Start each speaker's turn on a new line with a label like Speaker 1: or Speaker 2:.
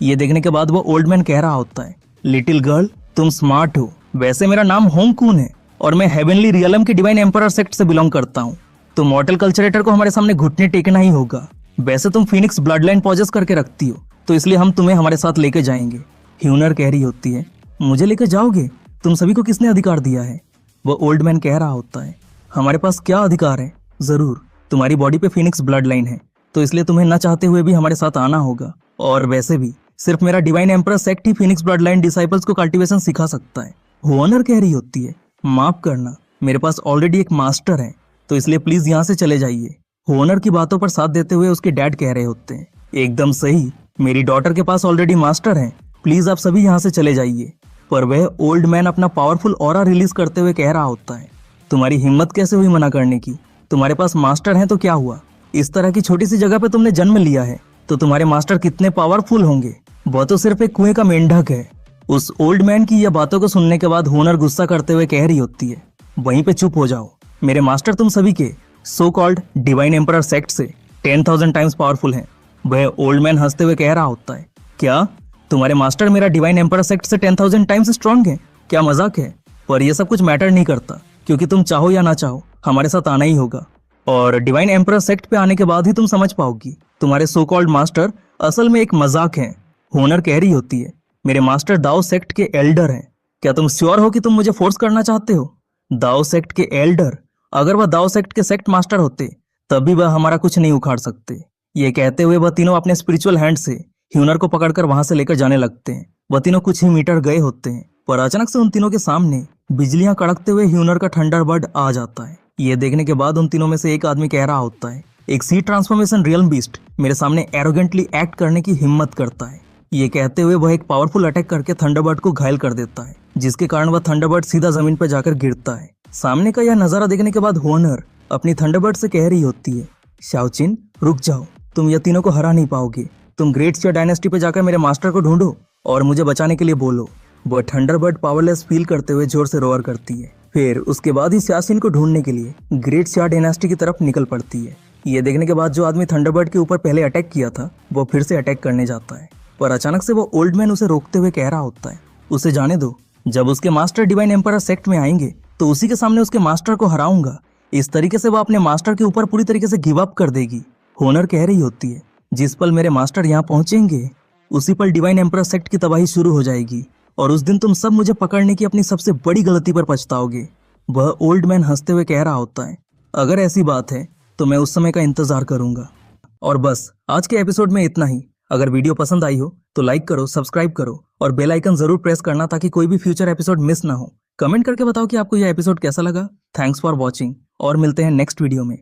Speaker 1: ये देखने के बाद वो ओल्ड मैन कह रहा होता है, लिटिल गर्ल तुम स्मार्ट हो, वैसे मेरा नाम होंग कून है और मैं हेवनली रियलम के डिवाइन एम्परर सेक्ट से बिलोंग करता हूँ। तो मॉर्टल कल्चरेटर को हमारे सामने घुटने टेकना ही होगा। वैसे तुम फिनिक्स ब्लड लाइन पॉजेस करके रखती हो, तो इसलिए हम तुम्हें हमारे साथ लेके जाएंगे। ह्यूनर कह रही होती है, मुझे लेके जाओगे? तुम सभी को किसने अधिकार दिया है? वो ओल्ड मैन कह रहा होता है, हमारे पास क्या अधिकार है? जरूर, तुम्हारी बॉडी पे फिनिक्स ब्लड लाइन है, तो इसलिए तुम्हें न चाहते हुए भी हमारे साथ आना होगा। और वैसे भी सिर्फ मेरा डिवाइन एम्परर सेक्ट ही फिनिक्स ब्लड लाइन डिसाइपल्स को कल्टीवेशन सिखा सकता है। ह्यूनर कह रही होती है, माफ करना, मेरे पास ऑलरेडी एक मास्टर है, तो इसलिए प्लीज यहाँ से चले जाइए। ह्यूनर की बातों पर साथ देते हुए उसके डैड कह रहे होते हैं, एकदम सही, मेरी डॉटर के पास ऑलरेडी मास्टर है, प्लीज आप सभी यहाँ से चले जाइए। पर वह ओल्ड मैन अपना पावरफुल ऑरा रिलीज करते हुए कह रहा होता है, तुम्हारी हिम्मत कैसे हुई मना करने की? तुम्हारे पास मास्टर है तो क्या हुआ? इस तरह की छोटी सी जगह पे तुमने जन्म लिया है, तो तुम्हारे मास्टर कितने पावरफुल होंगे? वह तो सिर्फ एक कुएं का मेंढक है। उस ओल्ड मैन की यह बातों को सुनने के बाद ह्यूनर गुस्सा करते हुए कह रही होती है, वहीं पे चुप हो जाओ, मेरे मास्टर तुम सभी के so called divine emperor sect से 10,000 टाइम्स पावरफुल हैं। वह ओल्ड मैन हंसते हुए कह रहा होता है, क्या तुम्हारे मास्टर मेरा डिवाइन एम्परर सेक्ट से 10,000 टाइम्स स्ट्रांग है? क्या मजाक है? पर यह सब कुछ मैटर नहीं करता, क्योंकि तुम चाहो या ना चाहो हमारे साथ आना ही होगा, और डिवाइन एम्परर सेक्ट पे आने के बाद ही तुम समझ पाओगी तुम्हारे सो कॉल्ड मास्टर असल में एक मजाक है। ह्यूनर कह रही होती है, मेरे मास्टर दाओ सेक्ट के एल्डर हैं। क्या तुम श्योर हो कि तुम मुझे फोर्स करना चाहते हो? दाओ सेक्ट के एल्डर? अगर वह दाओ सेक्ट के सेक्ट मास्टर होते तब भी वह हमारा कुछ नहीं उखाड़ सकते। ये कहते हुए वह तीनों अपने स्पिरिचुअल हैंड से ह्यूनर को पकड़कर वहां से लेकर जाने लगते हैं। वह तीनों कुछ ही मीटर गए होते हैं, पर अचानक से उन तीनों के सामने बिजलियां कड़कते हुए ह्यूनर का थंडरबर्ड आ जाता है। ये देखने के बाद उन तीनों में से एक आदमी कह रहा होता है, एक सी ट्रांसफॉर्मेशन रियल्म बीस्ट मेरे सामने एरोगेंटली एक्ट करने की हिम्मत करता है। ये कहते हुए वह एक पावरफुल अटैक करके थंडरबर्ड को घायल कर देता है, जिसके कारण वह थंडरबर्ड सीधा जमीन पर जाकर गिरता है। सामने का यह नजारा देखने के बाद ह्यूनर अपनी थंडरबर्ड से कह रही होती है, शाओचिन रुक जाओ, तुम यह तीनों को हरा नहीं पाओगे। तुम ग्रेट शिया डायनेस्टी पे जाकर मेरे मास्टर को ढूंढो और मुझे बचाने के लिए बोलो। वह थंडरबर्ड पावरलेस फील करते हुए जोर से रोअर करती है। फिर उसके बाद ही शाओचिन को ढूंढने के लिए ग्रेट शिया डायनेस्टी की तरफ निकल पड़ती है। ये देखने के बाद जो आदमी थंडरबर्ड के ऊपर पहले अटैक किया था वो फिर से अटैक करने जाता है, पर अचानक से वो ओल्ड मैन उसे रोकते हुए कह रहा होता है, उसे जाने दो, जब उसके मास्टर डिवाइन एम्परर सेक्ट में आएंगे तो उसी के सामने उसके मास्टर को हराऊंगा। इस तरीके से वो अपने मास्टर के ऊपर पूरी तरीके से गिव अप कर देगी। ह्यूनर कह रही होती है, जिस पल मेरे मास्टर यहाँ पहुंचेंगे उसी पल डिवाइन एम्परर सेक्ट की तबाही शुरू हो जाएगी, और उस दिन तुम सब मुझे पकड़ने की अपनी सबसे बड़ी गलती पर पछताओगे। वह ओल्ड मैन हंसते हुए कह रहा होता है, अगर ऐसी बात है तो मैं उस समय का इंतजार करूंगा। और बस आज के एपिसोड में इतना ही। अगर वीडियो पसंद आई हो तो लाइक करो, सब्सक्राइब करो और बेल आइकन जरूर प्रेस करना ताकि कोई भी फ्यूचर एपिसोड मिस ना हो। कमेंट करके बताओ कि आपको यह एपिसोड कैसा लगा। थैंक्स फॉर वॉचिंग और मिलते हैं नेक्स्ट वीडियो में।